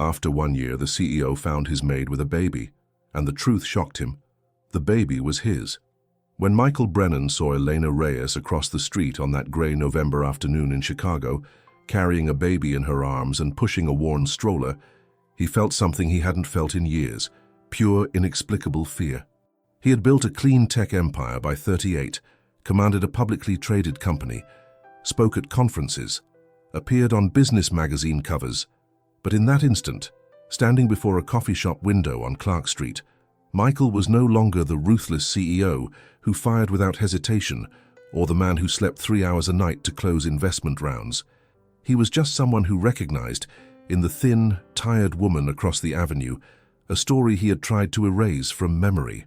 After 1 year, the CEO found his maid with a baby, and the truth shocked him. The baby was his. When Michael Brennan saw Elena Reyes across the street on that gray November afternoon in Chicago, carrying a baby in her arms and pushing a worn stroller, he felt something he hadn't felt in years, pure, inexplicable fear. He had built a clean tech empire by 38, commanded a publicly traded company, spoke at conferences, appeared on business magazine covers. But in that instant, standing before a coffee shop window on Clark Street, Michael was no longer the ruthless CEO who fired without hesitation or the man who slept 3 hours a night to close investment rounds. He was just someone who recognized, in the thin, tired woman across the avenue, a story he had tried to erase from memory.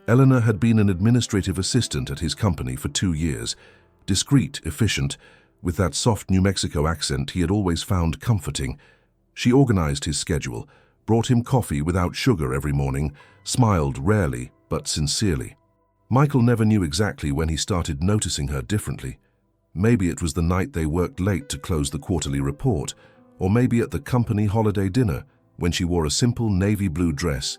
Eleanor had been an administrative assistant at his company for 2 years, discreet, efficient, with that soft New Mexico accent he had always found comforting. She organized his schedule, brought him coffee without sugar every morning, smiled rarely but sincerely. Michael never knew exactly when he started noticing her differently. Maybe it was the night they worked late to close the quarterly report, or maybe at the company holiday dinner when she wore a simple navy blue dress,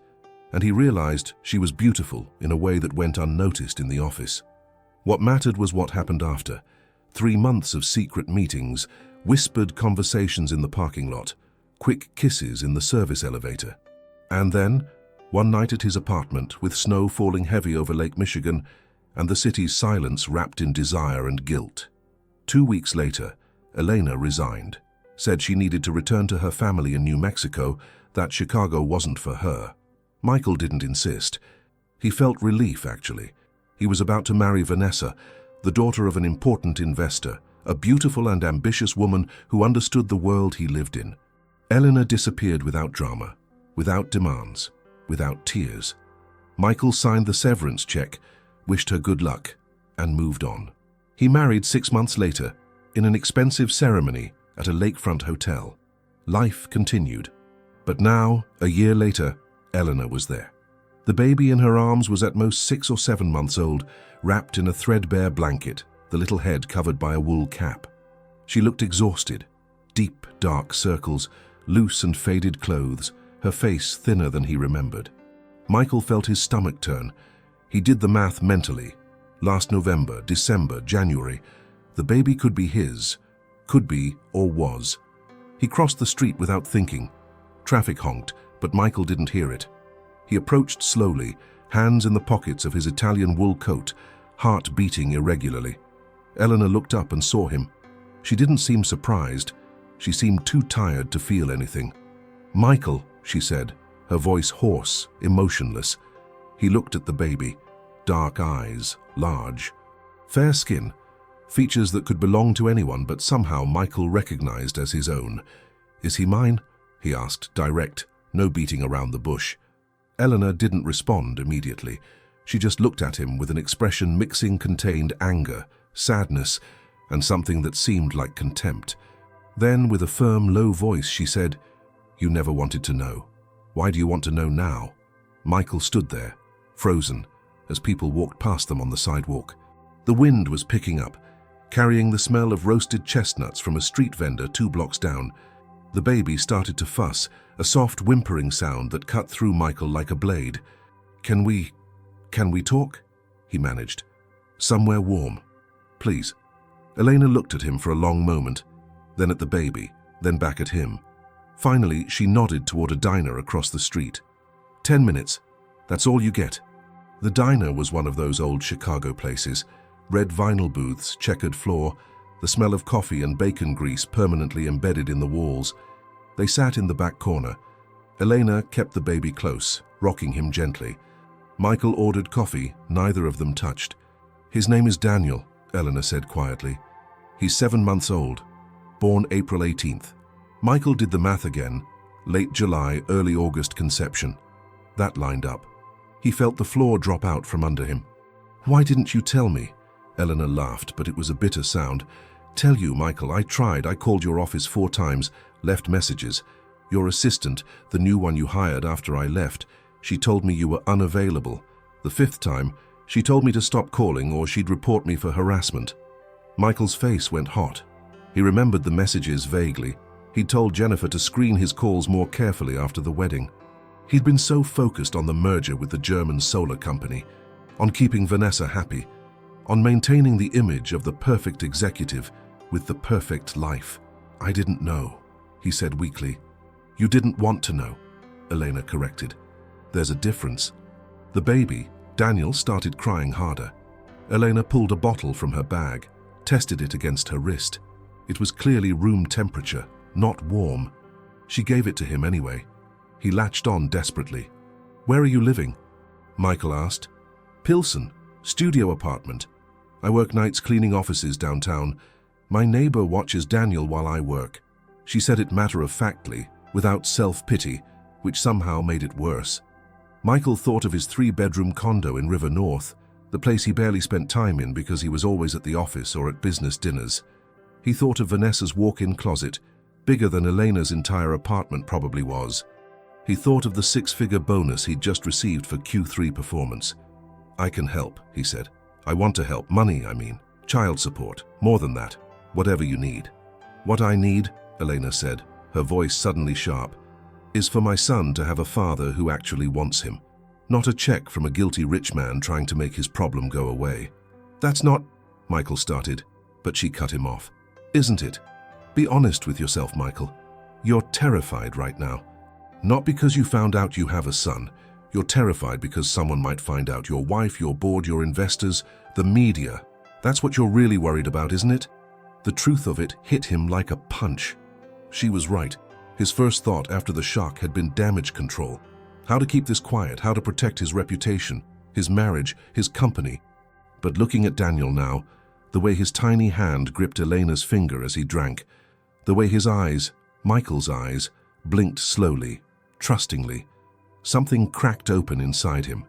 and he realized she was beautiful in a way that went unnoticed in the office. What mattered was what happened after. 3 months of secret meetings, whispered conversations in the parking lot, quick kisses in the service elevator. And then, one night at his apartment, with snow falling heavy over Lake Michigan and the city's silence wrapped in desire and guilt. 2 weeks later, Elena resigned, said she needed to return to her family in New Mexico, that Chicago wasn't for her. Michael didn't insist. He felt relief, actually. He was about to marry Vanessa, the daughter of an important investor, a beautiful and ambitious woman who understood the world he lived in. Eleanor disappeared without drama, without demands, without tears. Michael signed the severance check, wished her good luck, and moved on. He married 6 months later, in an expensive ceremony at a lakefront hotel. Life continued. But now, a year later, Eleanor was there. The baby in her arms was at most 6 or 7 months old, wrapped in a threadbare blanket, the little head covered by a wool cap. She looked exhausted, deep, dark circles, loose and faded clothes, her face thinner than he remembered. Michael felt his stomach turn. He did the math mentally. Last November, December, January, the baby could be his, could be or was. He crossed the street without thinking. Traffic honked, but Michael didn't hear it. He approached slowly, hands in the pockets of his Italian wool coat, heart beating irregularly. Eleanor looked up and saw him. She didn't seem surprised. She seemed too tired to feel anything. "Michael," she said, her voice hoarse, emotionless. He looked at the baby. Dark eyes, large. Fair skin, features that could belong to anyone, but somehow Michael recognized as his own. "Is he mine?" he asked, direct, no beating around the bush. Eleanor didn't respond immediately. She just looked at him with an expression mixing contained anger, sadness, and something that seemed like contempt. Then, with a firm, low voice, she said, "You never wanted to know. Why do you want to know now?" Michael stood there, frozen, as people walked past them on the sidewalk. The wind was picking up, carrying the smell of roasted chestnuts from a street vendor 2 blocks down. The baby started to fuss, a soft whimpering sound that cut through Michael like a blade. Can we talk?" he managed. "Somewhere warm. Please." Elena looked at him for a long moment, then at the baby, then back at him. Finally, she nodded toward a diner across the street. 10 minutes. That's all you get." The diner was one of those old Chicago places, red vinyl booths, checkered floor, the smell of coffee and bacon grease permanently embedded in the walls. They sat in the back corner. Elena kept the baby close, rocking him gently. Michael ordered coffee, neither of them touched. "His name is Daniel," Eleanor said quietly. "He's 7 months old, born April 18th. Michael did the math again, late July, early August conception. That lined up. He felt the floor drop out from under him. "Why didn't you tell me?" Eleanor laughed, but it was a bitter sound. "Tell you, Michael, I tried. I called your office 4 times, left messages. Your assistant, the new one you hired after I left, she told me you were unavailable. The 5th time, she told me to stop calling or she'd report me for harassment." Michael's face went hot. He remembered the messages vaguely. He'd told Jennifer to screen his calls more carefully after the wedding. He'd been so focused on the merger with the German solar company, on keeping Vanessa happy, on maintaining the image of the perfect executive with the perfect life. "I didn't know," he said weakly. "You didn't want to know," Elena corrected. "There's a difference." The baby, Daniel, started crying harder. Elena pulled a bottle from her bag, tested it against her wrist. It was clearly room temperature, not warm. She gave it to him anyway. He latched on desperately. "Where are you living?" Michael asked. "Pilsen, studio apartment. I work nights cleaning offices downtown. My neighbor watches Daniel while I work." She said it matter-of-factly, without self-pity, which somehow made it worse. Michael thought of his 3-bedroom condo in River North, the place he barely spent time in because he was always at the office or at business dinners. He thought of Vanessa's walk-in closet, bigger than Elena's entire apartment probably was. He thought of the 6-figure bonus he'd just received for Q3 performance. "I can help," he said. "I want to help. Money, I mean. Child support. More than that. Whatever you need." "What I need," Elena said, her voice suddenly sharp, "is for my son to have a father who actually wants him. Not a check from a guilty rich man trying to make his problem go away." "That's not," Michael started, but she cut him off. "Isn't it? Be honest with yourself, Michael. You're terrified right now. Not because you found out you have a son. You're terrified because someone might find out. Your wife, your board, your investors, the media. That's what you're really worried about, isn't it?" The truth of it hit him like a punch. She was right. His first thought after the shock had been damage control. How to keep this quiet, how to protect his reputation, his marriage, his company. But looking at Daniel now, the way his tiny hand gripped Elena's finger as he drank, the way his eyes, Michael's eyes, blinked slowly, trustingly, something cracked open inside him.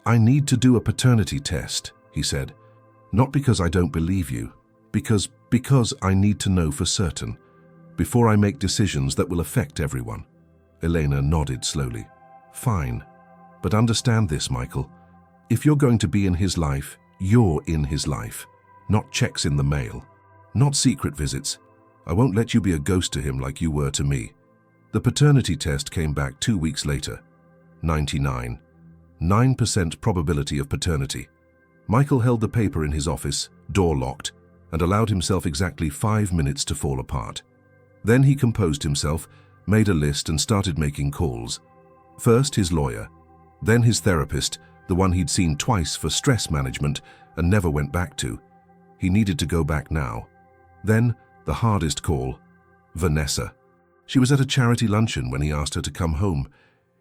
"I need to do a paternity test," he said. "Not because I don't believe you, because I need to know for certain, before I make decisions that will affect everyone." Elena nodded slowly. "Fine. But understand this, Michael. If you're going to be in his life, you're in his life. Not checks in the mail. Not secret visits. I won't let you be a ghost to him like you were to me." The paternity test came back 2 weeks later. 99. 9% probability of paternity. Michael held the paper in his office, door locked, and allowed himself exactly 5 minutes to fall apart. Then he composed himself, made a list and started making calls. First his lawyer, then his therapist, the one he'd seen twice for stress management and never went back to. He needed to go back now. Then the hardest call, Vanessa. She was at a charity luncheon when he asked her to come home.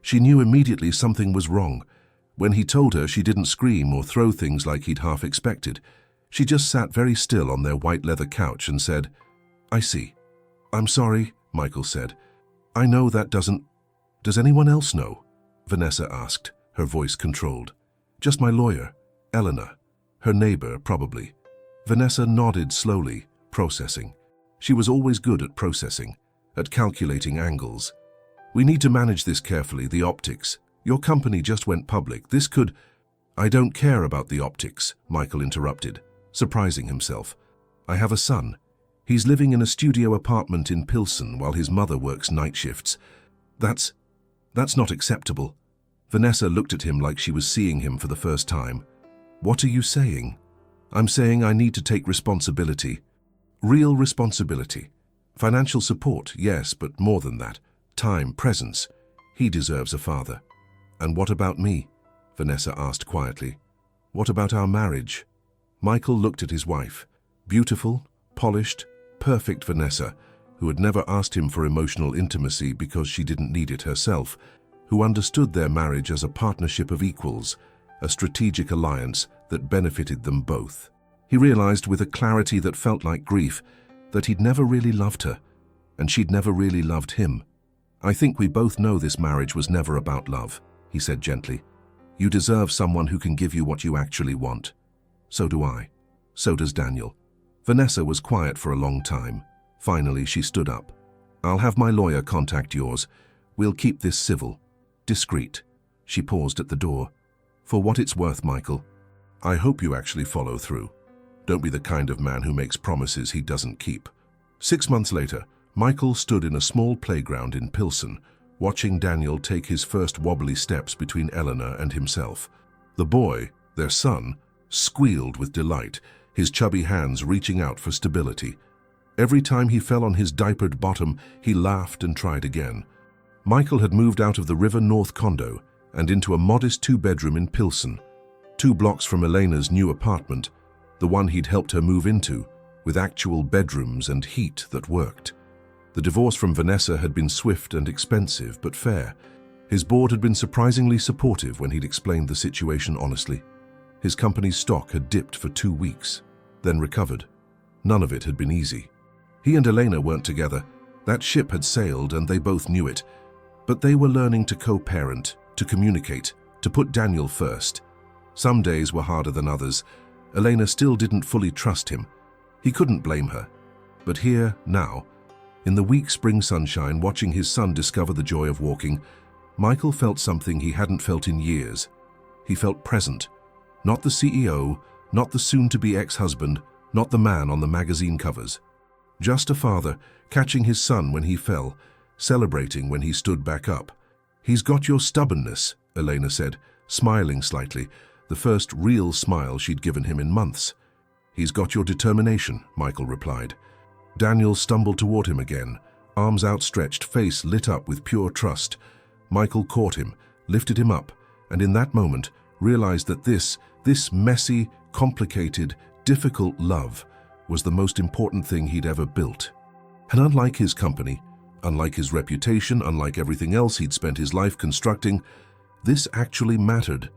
She knew immediately something was wrong. When he told her, she didn't scream or throw things like he'd half expected. She just sat very still on their white leather couch and said, "I see." "I'm sorry," Michael said. "I know that doesn't—" "Does anyone else know?" Vanessa asked, her voice controlled. "Just my lawyer, Eleanor. Her neighbor, probably." Vanessa nodded slowly, processing. She was always good at processing, at calculating angles. "We need to manage this carefully, the optics. Your company just went public. This could—" "I don't care about the optics," Michael interrupted, surprising himself. "I have a son. He's living in a studio apartment in Pilsen while his mother works night shifts. That's not acceptable." Vanessa looked at him like she was seeing him for the first time. "What are you saying?" "I'm saying I need to take responsibility. Real responsibility. Financial support, yes, but more than that. Time, presence. He deserves a father." "And what about me?" Vanessa asked quietly. "What about our marriage?" Michael looked at his wife. Beautiful, polished, perfect Vanessa, who had never asked him for emotional intimacy because she didn't need it herself, who understood their marriage as a partnership of equals, a strategic alliance that benefited them both. He realized with a clarity that felt like grief that he'd never really loved her, and she'd never really loved him. "I think we both know this marriage was never about love," he said gently. "You deserve someone who can give you what you actually want. So do I. So does Daniel." Vanessa was quiet for a long time. Finally, she stood up. "I'll have my lawyer contact yours. We'll keep this civil, discreet." She paused at the door. "For what it's worth, Michael, I hope you actually follow through. Don't be the kind of man who makes promises he doesn't keep." 6 months later, Michael stood in a small playground in Pilsen, watching Daniel take his first wobbly steps between Eleanor and himself. The boy, their son, squealed with delight, his chubby hands reaching out for stability. Every time he fell on his diapered bottom, he laughed and tried again. Michael had moved out of the River North condo and into a modest two-bedroom in Pilsen, 2 blocks from Elena's new apartment, the one he'd helped her move into, with actual bedrooms and heat that worked. The divorce from Vanessa had been swift and expensive, but fair. His board had been surprisingly supportive when he'd explained the situation honestly. His company's stock had dipped for 2 weeks, then recovered. None of it had been easy. He and Elena weren't together. That ship had sailed and they both knew it. But they were learning to co-parent, to communicate, to put Daniel first. Some days were harder than others. Elena still didn't fully trust him. He couldn't blame her. But here, now, in the weak spring sunshine, watching his son discover the joy of walking, Michael felt something he hadn't felt in years. He felt present. Not the CEO, not the soon-to-be ex-husband, not the man on the magazine covers. Just a father, catching his son when he fell, celebrating when he stood back up. "He's got your stubbornness," Elena said, smiling slightly, the first real smile she'd given him in months. "He's got your determination," Michael replied. Daniel stumbled toward him again, arms outstretched, face lit up with pure trust. Michael caught him, lifted him up, and in that moment realized that this messy, complicated, difficult love was the most important thing he'd ever built. And unlike his company, unlike his reputation, unlike everything else he'd spent his life constructing, this actually mattered.